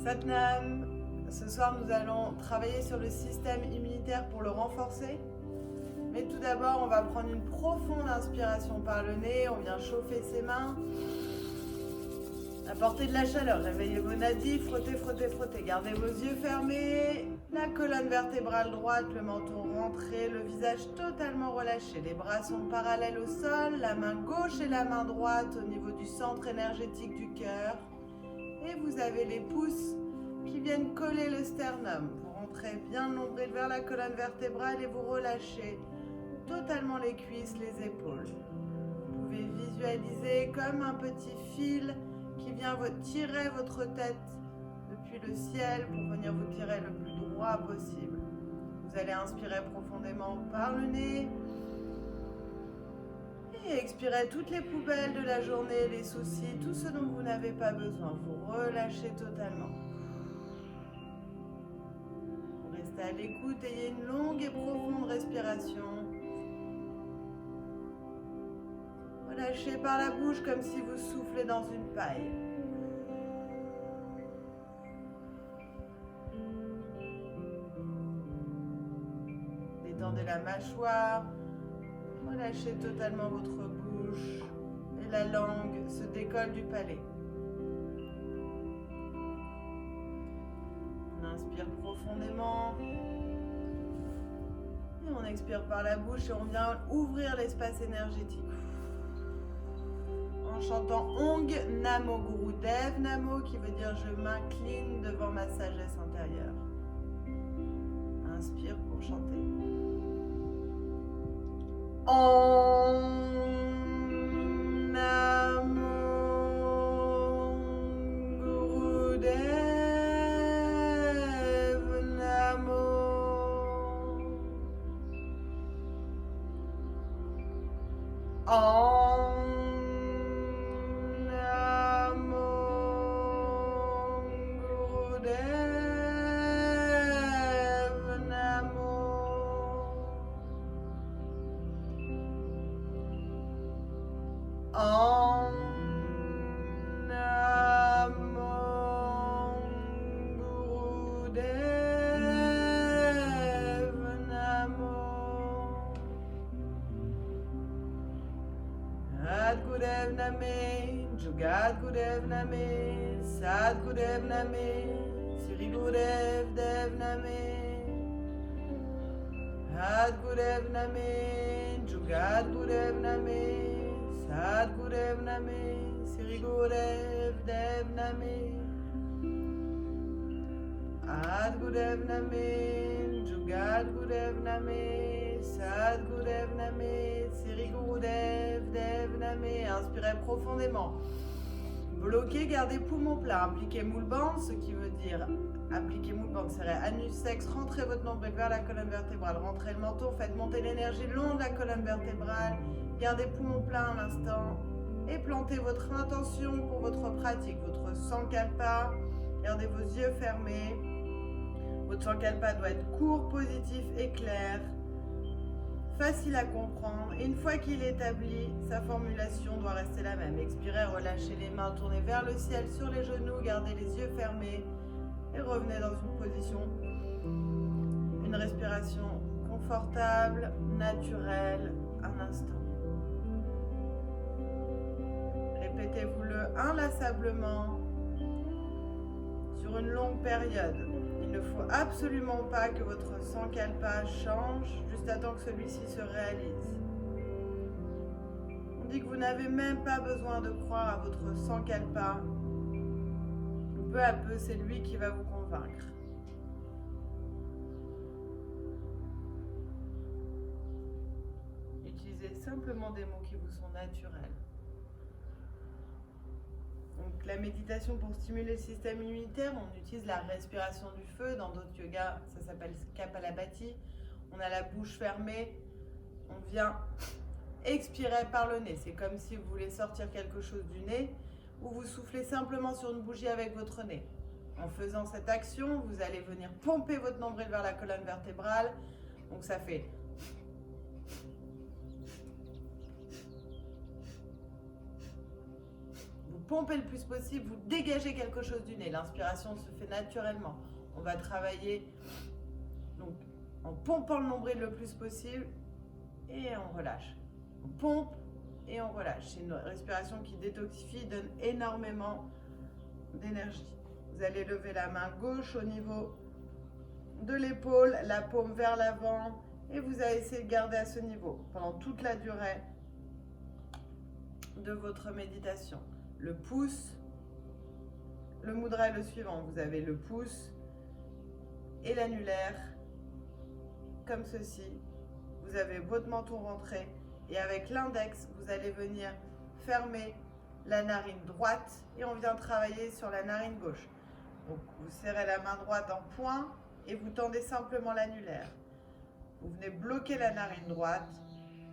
Satnam, ce soir nous allons travailler sur le système immunitaire pour le renforcer. Mais tout d'abord, on va prendre une profonde inspiration par le nez, on vient chauffer ses mains. Apportez de la chaleur, réveillez vos nadis, frottez, frottez, frottez. Gardez vos yeux fermés, la colonne vertébrale droite, le menton rentré, le visage totalement relâché. Les bras sont parallèles au sol, la main gauche et la main droite au niveau du centre énergétique du cœur. Et vous avez les pouces qui viennent coller le sternum. Vous rentrez bien le nombril vers la colonne vertébrale et vous relâchez totalement les cuisses, les épaules. Vous pouvez visualiser comme un petit fil qui vient vous tirer votre tête depuis le ciel pour venir vous tirer le plus droit possible. Vous allez inspirer profondément par le nez et expirer toutes les poubelles de la journée, les soucis, tout ce dont vous n'avez pas besoin. Vous relâchez totalement. Vous restez à l'écoute, ayez une longue et profonde respiration. Relâchez par la bouche comme si vous soufflez dans une paille. Détendez la mâchoire. Relâchez totalement votre bouche et la langue se décolle du palais. On inspire profondément. Et on expire par la bouche et on vient ouvrir l'espace énergétique. En chantant Ong Namo Guru Dev Namo, qui veut dire je m'incline devant ma sagesse intérieure. Inspire pour chanter. Om Namo Guru Dev Namo. Om Namo Gurudev Namo. Om Namo Gurudev Namo. Sadgurudev Name, Jugat Gurudev Name, Sadgurudev Name, Sri Gurudev Dev Name. Sadgurudev Name, Jugat Gurudev Name, Sadgurudev Name, Sri Gurudev Dev Name. Sadgurudev Name, Jugat Gurudev Name, Sadgurudev Name, Sri Gurudev Dev Name. Inspirez profondément. Bloquez, gardez poumon plat. Impliquez moule bande, ce qui veut dire appliquez moule bande, serrez anus sexe, rentrez votre nombril vers la colonne vertébrale, rentrez le menton, faites monter l'énergie le long de la colonne vertébrale. Gardez poumon plat un instant et plantez votre intention pour votre pratique, votre sankalpa. Gardez vos yeux fermés. Votre sankalpa doit être court, positif et clair, facile à comprendre. Et une fois qu'il est établi, sa formulation doit rester la même. Expirez, relâchez les mains, tournez vers le ciel sur les genoux, gardez les yeux fermés et revenez dans une position, une respiration confortable, naturelle, un instant. Répétez-vous-le inlassablement sur une longue période. Il ne faut absolument pas que votre sankalpa change juste à temps que celui-ci se réalise. On dit que vous n'avez même pas besoin de croire à votre sankalpa. Peu à peu, c'est lui qui va vous convaincre. Utilisez simplement des mots qui vous sont naturels. Donc la méditation pour stimuler le système immunitaire, on utilise la respiration du feu. Dans d'autres yogas, ça s'appelle Kapalabhati. On a la bouche fermée, on vient expirer par le nez. C'est comme si vous voulez sortir quelque chose du nez ou vous soufflez simplement sur une bougie avec votre nez. En faisant cette action, vous allez venir pomper votre nombril vers la colonne vertébrale. Donc ça fait pompez le plus possible, vous dégagez quelque chose du nez. L'inspiration se fait naturellement. On va travailler donc, en pompant le nombril le plus possible et on relâche. On pompe et on relâche. C'est une respiration qui détoxifie, donne énormément d'énergie. Vous allez lever la main gauche au niveau de l'épaule, la paume vers l'avant et vous allez essayer de garder à ce niveau pendant toute la durée de votre méditation. Le pouce, le mudra est le suivant. Vous avez le pouce et l'annulaire comme ceci. Vous avez votre menton rentré et avec l'index, vous allez venir fermer la narine droite et on vient travailler sur la narine gauche. Donc, vous serrez la main droite en poing et vous tendez simplement l'annulaire. Vous venez bloquer la narine droite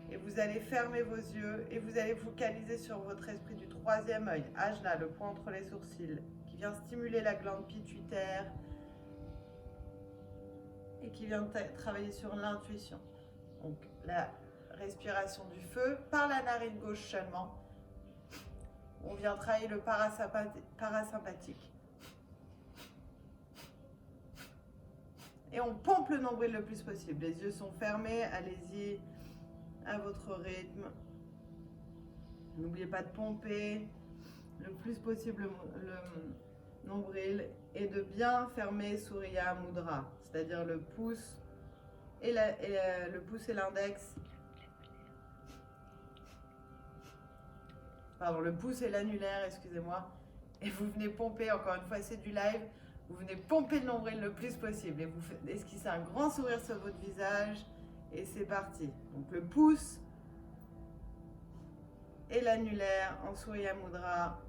et vous allez fermer vos yeux et vous allez focaliser sur votre esprit du troisième œil, ajna, le point entre les sourcils, qui vient stimuler la glande pituitaire et qui vient travailler sur l'intuition. Donc la respiration du feu par la narine gauche seulement. On vient travailler le parasympathique. Et on pompe le nombril le plus possible. Les yeux sont fermés, allez-y à votre rythme. N'oubliez pas de pomper le plus possible le nombril et de bien fermer Surya Mudra, c'est-à-dire le pouce et l'index. Pardon, le pouce et l'annulaire, excusez-moi. Et vous venez pomper, encore une fois, c'est du live. Vous venez pomper le nombril le plus possible et vous esquissez un grand sourire sur votre visage et c'est parti. Donc le pouce et l'annulaire en Surya Mudra.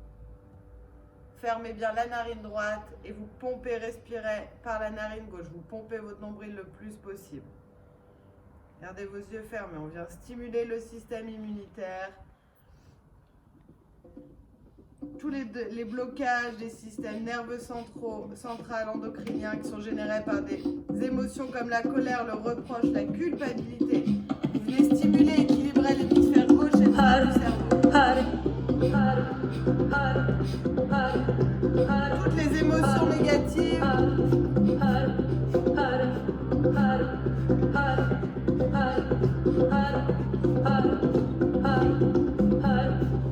Fermez bien la narine droite et vous pompez, respirez par la narine gauche. Vous pompez votre nombril le plus possible. Gardez vos yeux fermés. On vient stimuler le système immunitaire. Tous les blocages des systèmes nerveux central, endocriniens qui sont générés par des émotions comme la colère, le reproche, la culpabilité. Vous venez stimuler, équilibrer l'hémisphère gauche et le droit du cerveau. Toutes les émotions négatives.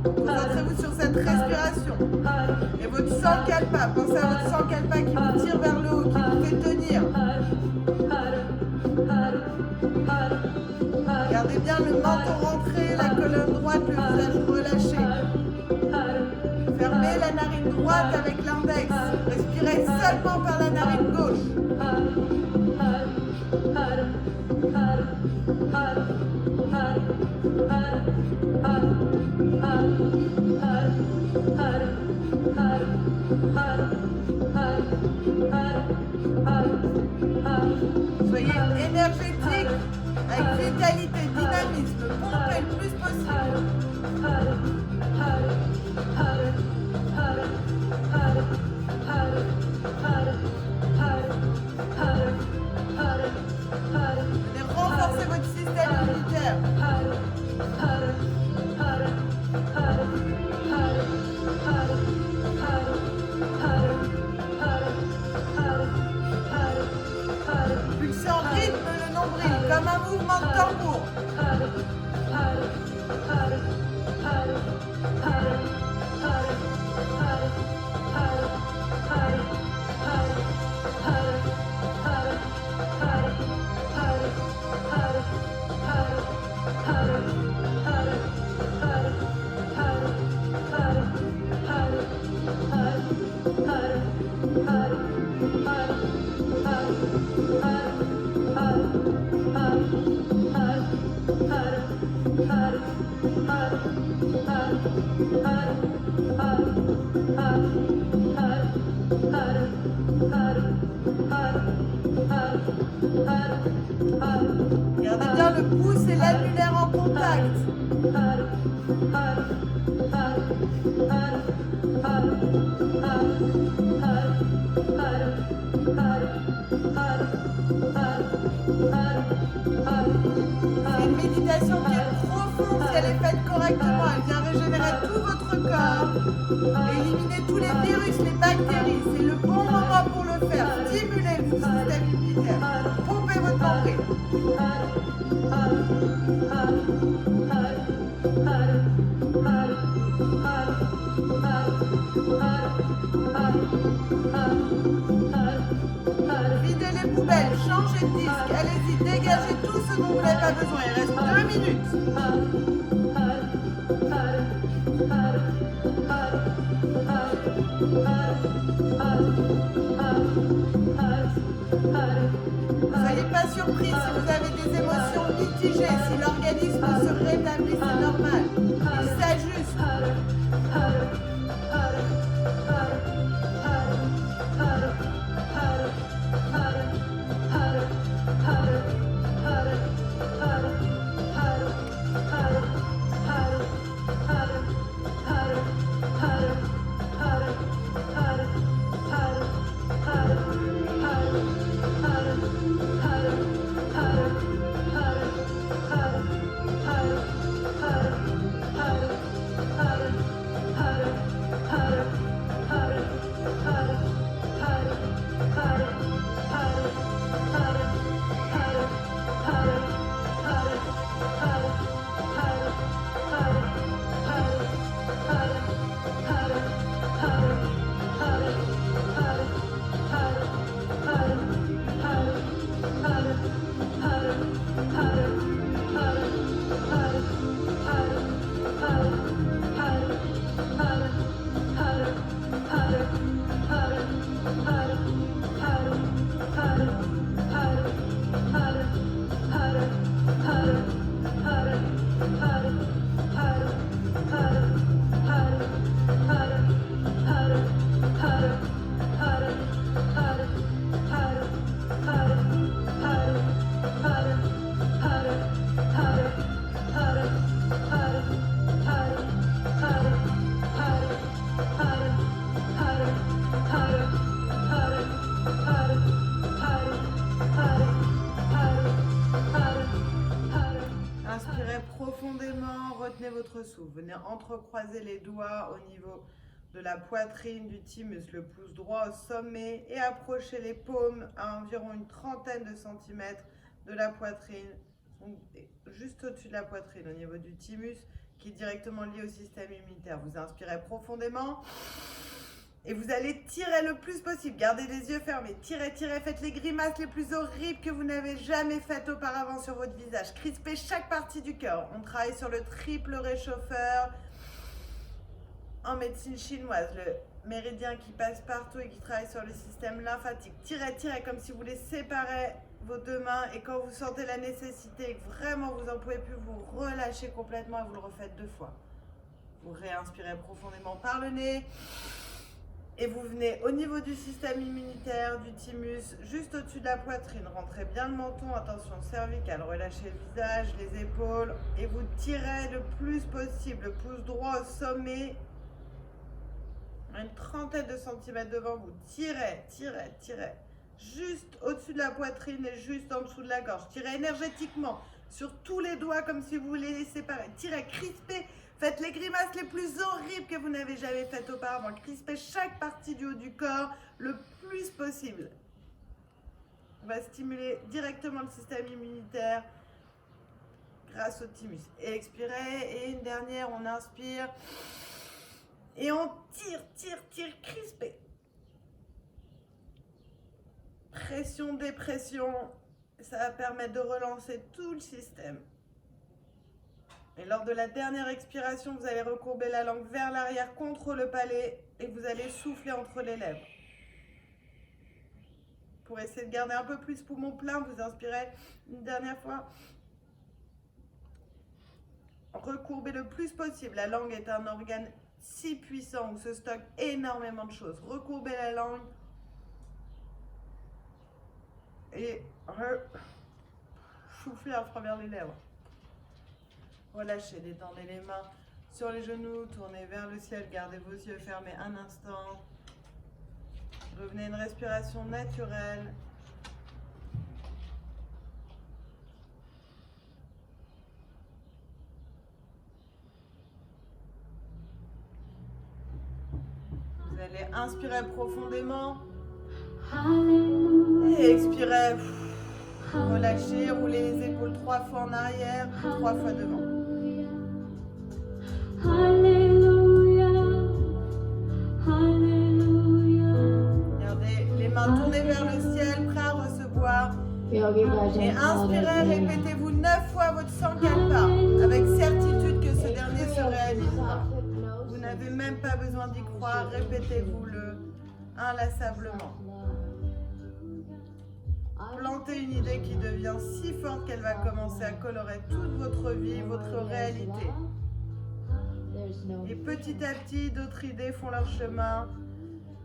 Concentrez-vous sur cette respiration. Et votre sankalpa, pensez à votre sankalpa qui vous tire vers le haut, qui vous fait tenir. Gardez bien le menton rentré, la colonne droite, le visage relâché. Fermez la narine droite avec l'index. Respirez seulement par la narine gauche. Soyez énergétique, avec vitalité, dynamisme, pompez le plus possible. Venez renforcer votre système immunitaire. Pulsez en rythme le nombril, comme un mouvement de tambour. Gardez bien le pouce et l'annulaire en contact. C'est une méditation qui est profonde si elle est faite correctement. Elle vient régénérer tout votre corps, éliminer tous les virus, les bactéries. C'est le bon moment pour le faire. Stimulez le système immunitaire. Pompez votre nombril. Videz les poubelles, changez de disque, allez-y, dégagez tout ce dont vous n'avez pas besoin. Il reste 2 minutes. Soyez pas surpris si vous avez des émotions mitigées, si l'organisme se rétablit, c'est normal. Il s'ajuste. Inspirez profondément, retenez votre souffle. Venez entrecroiser les doigts au niveau de la poitrine, du thymus, le pouce droit au sommet et approchez les paumes à environ une trentaine de centimètres de la poitrine, donc juste au-dessus de la poitrine, au niveau du thymus qui est directement lié au système immunitaire. Vous inspirez profondément. Et vous allez tirer le plus possible. Gardez les yeux fermés. Tirez, tirez. Faites les grimaces les plus horribles que vous n'avez jamais faites auparavant sur votre visage. Crispez chaque partie du corps. On travaille sur le triple réchauffeur. En médecine chinoise, le méridien qui passe partout et qui travaille sur le système lymphatique. Tirez, tirez comme si vous voulez séparer vos deux mains. Et quand vous sentez la nécessité et que vraiment vous n'en pouvez plus, vous relâchez complètement et vous le refaites 2 fois. Vous réinspirez profondément par le nez. Et vous venez au niveau du système immunitaire, du thymus, juste au-dessus de la poitrine. Rentrez bien le menton, attention cervicale, relâchez le visage, les épaules. Et vous tirez le plus possible, le pouce droit au sommet, une trentaine de centimètres devant vous. Tirez, tirez, tirez. Juste au-dessus de la poitrine et juste en dessous de la gorge. Tirez énergétiquement sur tous les doigts comme si vous voulez les séparer. Tirez, crispez. Faites les grimaces les plus horribles que vous n'avez jamais faites auparavant. Crispez chaque partie du haut du corps le plus possible. On va stimuler directement le système immunitaire grâce au thymus. Et expirez. Et une dernière, on inspire. Et on tire, tire, tire, crispez. Pression, dépression. Ça va permettre de relancer tout le système. Et lors de la dernière expiration, vous allez recourber la langue vers l'arrière contre le palais et vous allez souffler entre les lèvres. Pour essayer de garder un peu plus poumon plein, vous inspirez une dernière fois. Recourbez le plus possible. La langue est un organe si puissant où se stocke énormément de choses. Recourbez la langue et soufflez à travers les lèvres. Relâchez, détendez les mains sur les genoux, tournez vers le ciel, gardez vos yeux fermés un instant. Revenez à une respiration naturelle. inspirez profondément. Et expirez. Relâchez, roulez les épaules 3 fois en arrière, 3 fois devant. Gardez les mains tournées vers le ciel, prêts à recevoir. Et inspirez, répétez-vous 9 fois votre Sankalpa, avec certitude que ce dernier se réalisera. Vous n'avez même pas besoin d'y croire, répétez-vous-le inlassablement. Plantez une idée qui devient si forte qu'elle va commencer à colorer toute votre vie, votre réalité. Et petit à petit, d'autres idées font leur chemin.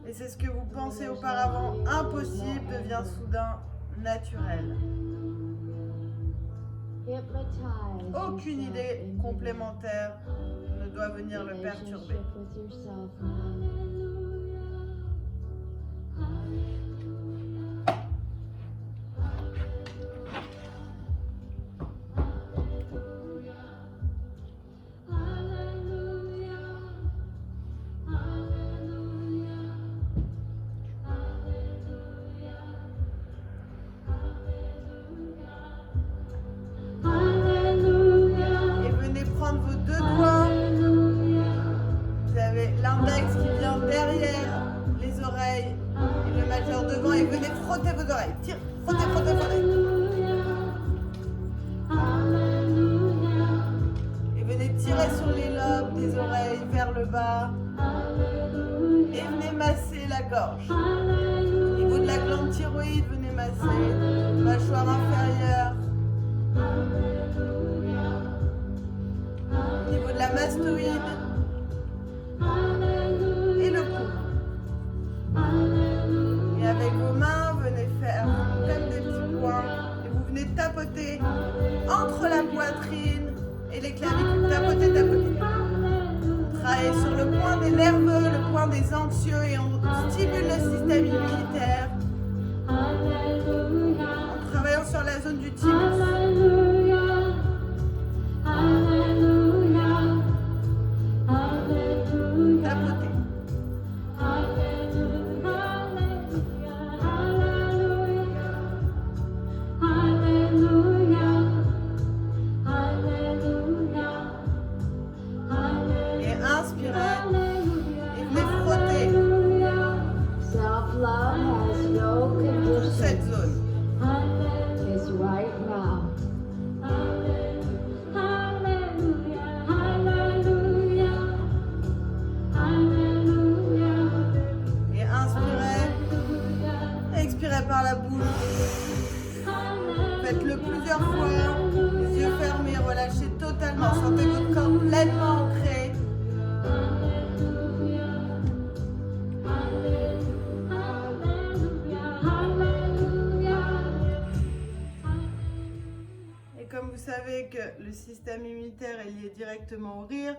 Et c'est ce que vous pensez auparavant impossible devient soudain naturel. Aucune idée complémentaire ne doit venir le perturber. Au niveau de la glande thyroïde, venez masser. Mâchoire inférieure. Au niveau de la mastoïde. Et le cou. Et avec vos mains, venez faire comme des petits points. Et vous venez tapoter entre la poitrine et les clavicules. Tapoter, tapoter. Travaillez sur le point des nerveux, le point des anxieux et on stimule le système immunitaire en travaillant sur la zone du thymus. Tapotez. Cette zone. Et inspirez. Expirez par la bouche. Faites-le plusieurs fois. Les yeux fermés, relâchez totalement. Sentez votre corps pleinement ancré. Vous savez que le système immunitaire est lié directement au rire.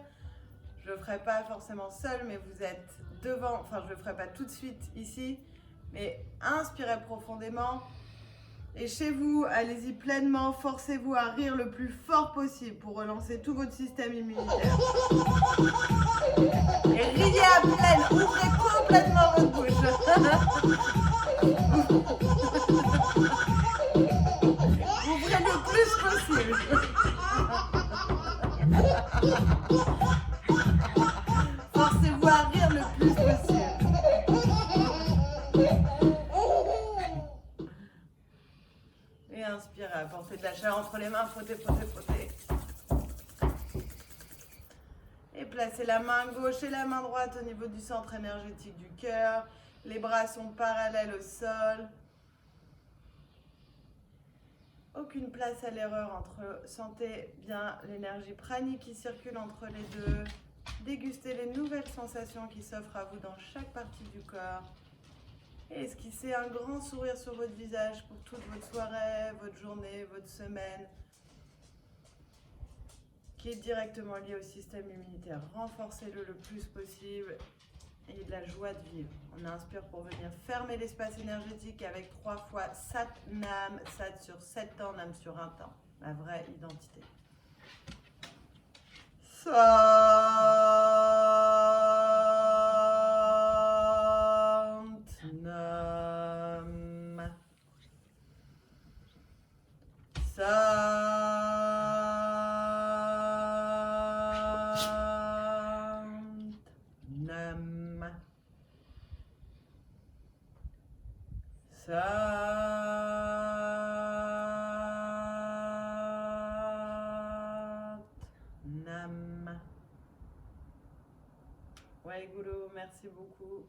Je ne le ferai pas forcément seul, mais vous êtes devant, enfin je ne le ferai pas tout de suite ici, mais inspirez profondément. Et chez vous, allez-y pleinement, forcez-vous à rire le plus fort possible pour relancer tout votre système immunitaire. Et riez à pleine, ouvrez complètement votre bouche. Ouvrez le plus possible. Forcez-vous à rire le plus possible. Et inspirez, apportez de la chaleur entre les mains, frottez, frottez, frottez. Et placez la main gauche et la main droite au niveau du centre énergétique du cœur. Les bras sont parallèles au sol. Aucune place à l'erreur entre, sentez bien l'énergie pranique qui circule entre les deux. Dégustez les nouvelles sensations qui s'offrent à vous dans chaque partie du corps. Et esquissez un grand sourire sur votre visage pour toute votre soirée, votre journée, votre semaine, qui est directement lié au système immunitaire. Renforcez-le le plus possible et de la joie de vivre. On inspire pour venir fermer l'espace énergétique avec 3 fois Sat Nam, Sat sur 7 temps, Nam sur 1 temps. La vraie identité. Sat. Nam. Sant. Nam. Sat. Nam. Ouais, Goulot, merci beaucoup.